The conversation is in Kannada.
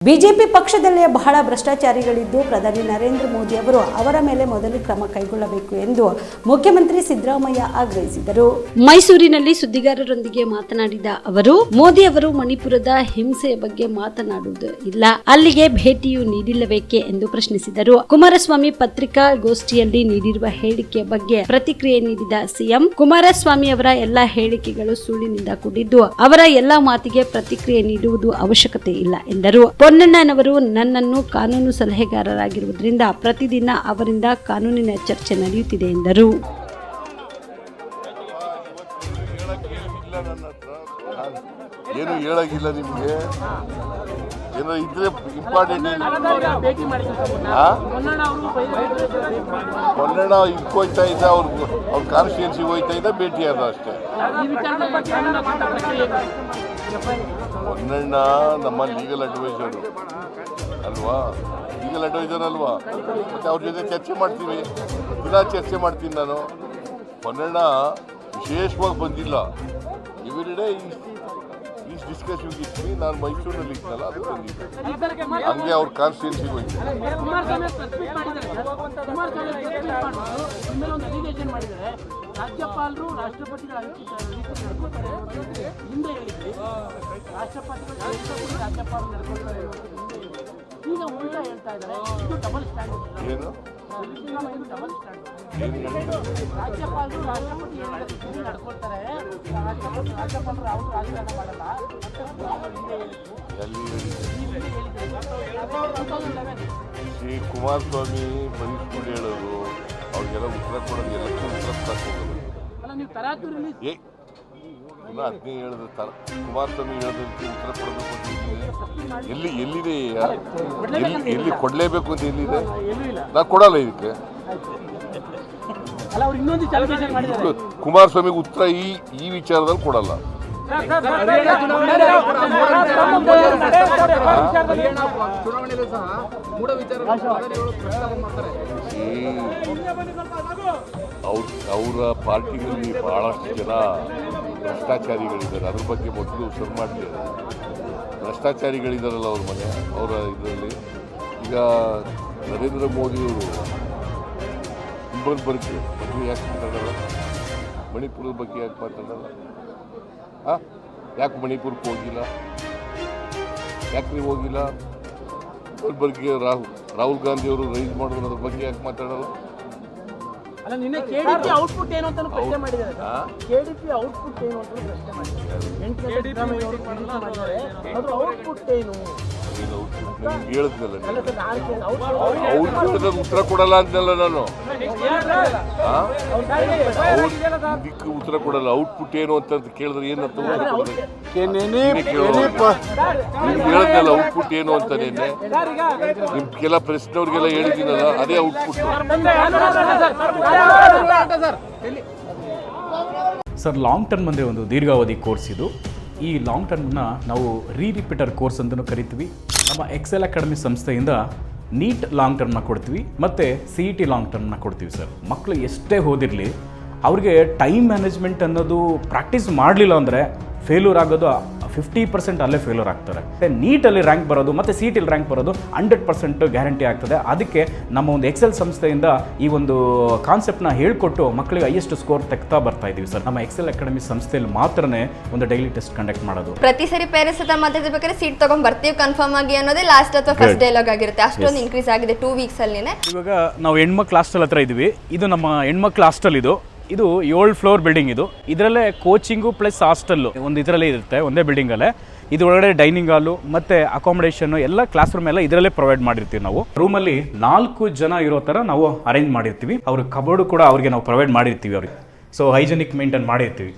ಬಿಜೆಪಿ ಪಕ್ಷದಲ್ಲೇ ಬಹಳ ಭ್ರಷ್ಟಾಚಾರಿಗಳಿದ್ದು ಪ್ರಧಾನಿ ನರೇಂದ್ರ ಮೋದಿ ಅವರು ಅವರ ಮೇಲೆ ಮೊದಲು ಕ್ರಮ ಕೈಗೊಳ್ಳಬೇಕು ಎಂದು ಮುಖ್ಯಮಂತ್ರಿ ಸಿದ್ದರಾಮಯ್ಯ ಆಗ್ರಹಿಸಿದರು. ಮೈಸೂರಿನಲ್ಲಿ ಸುದ್ದಿಗಾರರೊಂದಿಗೆ ಮಾತನಾಡಿದ ಅವರು, ಮೋದಿ ಅವರು ಮಣಿಪುರದ ಹಿಂಸೆಯ ಬಗ್ಗೆ ಮಾತನಾಡುವುದು ಇಲ್ಲ, ಅಲ್ಲಿಗೆ ಭೇಟಿಯೂ ನೀಡಿಲ್ಲಬೇಕೆ ಎಂದು ಪ್ರಶ್ನಿಸಿದರು. ಕುಮಾರಸ್ವಾಮಿ ಪತ್ರಿಕಾಗೋಷ್ಠಿಯಲ್ಲಿ ನೀಡಿರುವ ಹೇಳಿಕೆಯ ಬಗ್ಗೆ ಪ್ರತಿಕ್ರಿಯೆ ನೀಡಿದ ಸಿಎಂ, ಕುಮಾರಸ್ವಾಮಿ ಅವರ ಎಲ್ಲಾ ಹೇಳಿಕೆಗಳು ಸುಳ್ಳಿನಿಂದ ಕೂಡಿದ್ದು ಅವರ ಎಲ್ಲಾ ಮಾತಿಗೆ ಪ್ರತಿಕ್ರಿಯೆ ನೀಡುವುದು ಅವಶ್ಯಕತೆ ಇಲ್ಲ ಎಂದರು. ಪೊನ್ನಣ್ಣನವರು ನನ್ನನ್ನು ಕಾನೂನು ಸಲಹೆಗಾರರಾಗಿರುವುದರಿಂದ ಪ್ರತಿದಿನ ಅವರಿಂದ ಕಾನೂನಿನ ಚರ್ಚೆ ನಡೆಯುತ್ತಿದೆ ಎಂದರು. ಏನು ಹೇಳಾಗಿಲ್ಲ ನಿಮಗೆ, ಏನೋ ಇದ್ರೆ ಇಂಪಾರ್ಟೆಂಟ್. ಪೊನ್ನಣ್ಣ ಇದಕ್ಕೆ ಹೋಯ್ತಾ ಇದ್ದ, ಅವ್ರ ಕಾನ್ಸ್ಟಿಟ್ಯೂನ್ಸಿಗೆ ಹೋಯ್ತಾ ಇದ್ದ, ಭೇಟಿ ಆದ ಅಷ್ಟೇ. ಪೊನ್ನಣ್ಣ ನಮ್ಮ ಲೀಗಲ್ ಅಡ್ವೈಸರು ಅಲ್ವಾ, ಲೀಗಲ್ ಅಡ್ವೈಸರ್ ಅಲ್ವಾ, ಮತ್ತೆ ಅವ್ರ ಜೊತೆ ಚರ್ಚೆ ಮಾಡ್ತೀವಿ, ದಿನ ಚರ್ಚೆ ಮಾಡ್ತೀನಿ ನಾನು. ಪೊನ್ನಣ್ಣ ವಿಶೇಷವಾಗಿ ಬಂದಿಲ್ಲ, every day is discussing with me. ನಾನು ಮೈಸೂರಿನಲ್ಲಿ ಇದ್ದಲ್ಲ, ಅದು ಬಂದಿದ್ದೆ, ಹಂಗೆ ಅವ್ರ ಕಾನ್ಸ್ಟಿಟ್ಯೂನ್ಸಿಗೆ ಹೋಯ್ತು. ರಾಜ್ಯಪಾಲರು ರಾಷ್ಟ್ರಪತಿಗಳ ಹಿಂದೆ ಹೇಳಿದ್ರಿ, ರಾಷ್ಟ್ರಪತಿಗಳು ರಾಜ್ಯಪಾಲರು ನಡ್ಕೊಳ್ತಾರೆ, ಈಗ ಉಲ್ಟಾ ಹೇಳ್ತಾ ಇದ್ದಾರೆ. ಇದು ಡಬಲ್ ಸ್ಟ್ಯಾಂಡರ್ಡ್. ಏನು ಡಬಲ್ ಸ್ಟ್ಯಾಂಡರ್ಡ್. ರಾಜ್ಯಪಾಲರು ರಾಷ್ಟ್ರಪತಿ ನಡ್ಕೊಳ್ತಾರೆ, ರಾಜ್ಯಪಾಲರು ಅವರು ರಾಜಕಾರಣ ಮಾಡಲ್ಲ. ಶ್ರೀ ಕುಮಾರಸ್ವಾಮಿ ಬರೀ ಸುಳ್ಳು ಹೇಳೋರು, ಅವ್ರಿಗೆಲ್ಲ ಉತ್ತರ ಕೊಡೋದು, ಎಲ್ಲಕ್ಕೂ ಉತ್ತರ ಹೋಗೋದು. ಅದನ್ನೇ ಹೇಳಿದ್ರೆ ಕುಮಾರಸ್ವಾಮಿ ಹೇಳೋದಕ್ಕೆ ಉತ್ತರ ಕೊಡಬೇಕು ಅಂತ ಎಲ್ಲಿದೆ, ಎಲ್ಲಿ ಕೊಡಲೇಬೇಕು ಅಂತ ಎಲ್ಲಿದೆ? ನಾನು ಕೊಡಲ್ಲ ಇದಕ್ಕೆ. ಕುಮಾರಸ್ವಾಮಿಗೆ ಉತ್ತರ ಈ ವಿಚಾರದಲ್ಲಿ ಕೊಡಲ್ಲ. ಅವರ ಪಾರ್ಟಿನಲ್ಲಿ ಬಹಳಷ್ಟು ಜನ ಭ್ರಷ್ಟಾಚಾರಿಗಳಿದ್ದಾರೆ, ಅದ್ರ ಬಗ್ಗೆ ಮೊದಲು ಶುರು ಮಾಡಲಿಲ್ಲ. ಭ್ರಷ್ಟಾಚಾರಿಗಳಿದ್ದಾರಲ್ಲ ಅವ್ರ ಮನೆ, ಅವರ ಇದರಲ್ಲಿ. ಈಗ ನರೇಂದ್ರ ಮೋದಿಯವರು ಬಗ್ಗೆ ಯಾಕೆ ಮಾತಾಡಲ್ಲ? ಮಣಿಪುರದ ಬಗ್ಗೆ ಯಾಕೆ ಮಾತಾಡಲ್ಲ? ಯಾಕೆ ಮಣಿಪುರಕ್ಕೆ ಹೋಗಿಲ್ಲ? ಯಾಕೆ ನೀವು ಹೋಗಿಲ್ಲ? ಅದ್ರ ಬಗ್ಗೆ ರಾಹುಲ್ ಗಾಂಧಿಯವರು ರೈಸ್ ಮಾಡೋದ್ರ ಅದ್ರ ಬಗ್ಗೆ ಯಾಕೆ ಮಾತಾಡಲ್ಲ? ಕೆಡಿಪಿ ಔಟ್ಪುಟ್ ಏನು ಅಂತ ಪ್ರಶ್ನೆ ಮಾಡಿದ್ದಾರೆ. ಕೆಡಿಪಿ ಔಟ್ಪುಟ್ ಏನು ಅಂತ ಪ್ರಶ್ನೆ ಮಾಡಿದ್ದಾರೆ. ಅದು ಔಟ್ಪುಟ್ ಏನು ಹೇಳಿದ್ನಲ್ಲ, ಅವ್ರು ಉತ್ತರ ಕೊಡಲ್ಲ ಅಂತಲ್ಲ ನಾನು. ಇದಕ್ಕೆ ಉತ್ತರ ಕೊಡಲ್ಲ. ಔಟ್ಪುಟ್ ಏನು ಅಂತ ಕೇಳಿದ್ರೆ ಏನಂತ ಉತ್ತರ ಕೊಡೋದು? ಹೇಳಿದ್ನಲ್ಲ ಔಟ್ಪುಟ್ ಏನು ಅಂತ. ನಿನ್ನೆ ನಿಮ್ಗೆಲ್ಲ ಪ್ರಶ್ನೆಯವ್ರಿಗೆಲ್ಲ ಹೇಳಿದ್ದೀನಲ್ಲ, ಅದೇ ಔಟ್ಪುಟ್. ಸರ್, ಲಾಂಗ್ ಟರ್ಮ್ ಅಂದರೆ ಒಂದು ದೀರ್ಘಾವಧಿ ಕೋರ್ಸ್ ಇದು. ಈ ಲಾಂಗ್ ಟರ್ಮ್ನ ನಾವು ರಿಪೀಟರ್ ಕೋರ್ಸ್ ಅಂತಲೂ ಕರಿತೀವಿ. ನಮ್ಮ ಎಕ್ಸೆಲ್ ಅಕಾಡೆಮಿ ಸಂಸ್ಥೆಯಿಂದ ನೀಟ್ ಲಾಂಗ್ ಟರ್ಮ್ನ ಕೊಡ್ತೀವಿ ಮತ್ತು CET ಲಾಂಗ್ ಟರ್ಮ್ನ ಕೊಡ್ತೀವಿ. ಸರ್, ಮಕ್ಕಳು ಎಷ್ಟೇ ಓದಿರಲಿ, ಅವ್ರಿಗೆ ಟೈಮ್ ಮ್ಯಾನೇಜ್ಮೆಂಟ್ ಅನ್ನೋದು ಪ್ರಾಕ್ಟೀಸ್ ಮಾಡಲಿಲ್ಲ ಅಂದರೆ ಫೇಲ್ಯೂರ್ ಆಗೋದು 50% ಅಲ್ಲೇ ಫೇಲ್ಯೂರ್ ಆಗ್ತಾರೆ. ನೀಟಲ್ಲಿ ರ್ಯಾಂಕ್ ಬರೋದು ಮತ್ತು CETಲಿ ರ್ಯಾಂಕ್ ಬರೋದು 100% ಗ್ಯಾರಂಟಿ ಆಗ್ತದೆ. ಅದಕ್ಕೆ ನಮ್ಮ ಒಂದು ಎಕ್ಸೆಲ್ ಸಂಸ್ಥೆಯಿಂದ ಈ ಒಂದು ಕಾನ್ಸೆಪ್ಟ್ನ ಹೇಳ್ಕೊಟ್ಟು ಮಕ್ಕಳಿಗೆ ಹೈಯೆಸ್ಟ್ ಸ್ಕೋರ್ ತೆಗ್ತಾ ಬರ್ತಾ ಇದ್ದೀವಿ. ಸರ್, ನಮ್ಮ ಎಕ್ಸೆಲ್ ಅಕಾಡೆಮಿ ಸಂಸ್ಥೆಯಲ್ಲಿ ಮಾತ್ರನೇ ಒಂದು ಡೈಲಿ ಟೆಸ್ಟ್ ಕಂಡಕ್ಟ್ ಮಾಡೋದು. ಪ್ರತಿ ಸರಿ ಪೇರೆಂಟ್ಸ್ ಹತ್ರ ಮಾತಾಡ್ಬೇಕಾದ್ರೆ ಸೀಟ್ ತಗೊಂಡ್ ಬರ್ತೀವಿ ಕನ್ಫರ್ಮ್ ಆಗಿ ಅನ್ನೋದೇ ಲಾಸ್ಟ್ ಅಥವಾ ಫಸ್ಟ್ ಡೈಲಾಗ್ ಆಗಿರುತ್ತೆ. ಅಷ್ಟೊಂದು ಇನ್ಕ್ರೀಸ್ ಆಗಿದೆ 2 ವೀಕ್ಸ್ ಅಲ್ಲಿ. ಇವಾಗ ನಾವು ಹೆಣ್ಮಕ್ಳು ಹಾಸ್ಟೆಲ್ ಹತ್ರ ಇದ್ದೀವಿ. ಇದು ನಮ್ಮ ಹೆಣ್ಮಕ್ಳು ಹಾಸ್ಟೆಲ್. ಇದು 7 ಫ್ಲೋರ್ ಬಿಲ್ಡಿಂಗ್. ಇದರಲ್ಲೇ ಕೋಚಿಂಗು ಪ್ಲಸ್ ಹಾಸ್ಟೆಲ್ಲು ಒಂದು ಇದರಲ್ಲೇ ಇರುತ್ತೆ, ಒಂದೇ ಬಿಲ್ಡಿಂಗಲ್ಲೇ. ಇದು ಒಳಗಡೆ ಡೈನಿಂಗ್ ಹಾಲು ಮತ್ತು ಅಕಾಮಿಡೇಷನ್ ಎಲ್ಲ ಕ್ಲಾಸ್ ರೂಮ್ ಎಲ್ಲ ಇದರಲ್ಲೇ ಪ್ರೊವೈಡ್ ಮಾಡಿರ್ತೀವಿ. ನಾವು ರೂಮಲ್ಲಿ 4 ಜನ ಇರೋ ಥರ ನಾವು ಅರೇಂಜ್ ಮಾಡಿರ್ತೀವಿ. ಅವ್ರ ಕಬೋರ್ಡು ಕೂಡ ಅವ್ರಿಗೆ ನಾವು ಪ್ರೊವೈಡ್ ಮಾಡಿರ್ತೀವಿ ಅವ್ರಿಗೆ. ಸೊ ಹೈಜೆನಿಕ್ ಮೇಂಟೈನ್ ಮಾಡಿರ್ತೀವಿ.